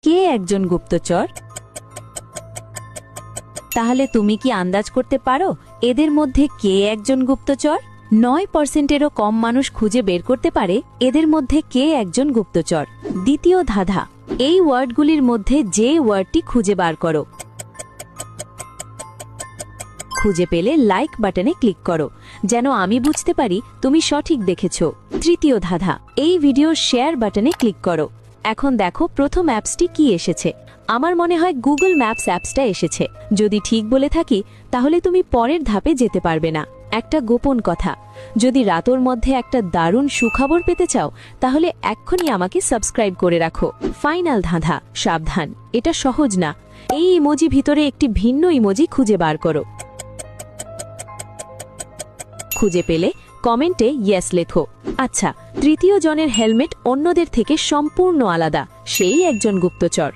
কে একজন গুপ্তচর? তাহলে তুমি কি আন্দাজ করতে পারো এদের মধ্যে কে একজন গুপ্তচর? 9%-এরও কম মানুষ খুঁজে বের করতে পারে এদের মধ্যে কে একজন গুপ্তচর। দ্বিতীয় ধাঁধা, এই ওয়ার্ডগুলির মধ্যে যে ওয়ার্ডটি খুঁজে বার করো। খুঁজে পেলে লাইক বাটনে ক্লিক করো, যেন আমি বুঝতে পারি তুমি সঠিক দেখেছ। তৃতীয় ধাঁধা, এই ভিডিওর শেয়ার বাটনে ক্লিক করো। এখন দেখো প্রথম অ্যাপসটি কি এসেছে। আমার মনে হয় গুগল ম্যাপস অ্যাপসটা এসেছে। যদি ঠিক বলে থাকি তাহলে তুমি পরের ধাপে যেতে পারবে না। একটা গোপন কথা, যদি রাতের মধ্যে একটা দারুণ সুখবর পেতে চাও তাহলে এক্ষুনি আমাকে সাবস্ক্রাইব করে রাখো। ফাইনাল ধাঁধা, সাবধান, এটা সহজ না। এই ইমোজি ভিতরে একটি ভিন্ন ইমোজি খুঁজে বার করো। খুঁজে পেলে কমেন্টে ইয়েস লেখো। আচ্ছা, তৃতীয় জনের হেলমেট অন্যদের থেকে সম্পূর্ণ আলাদা, সেই একজন গুপ্তচর।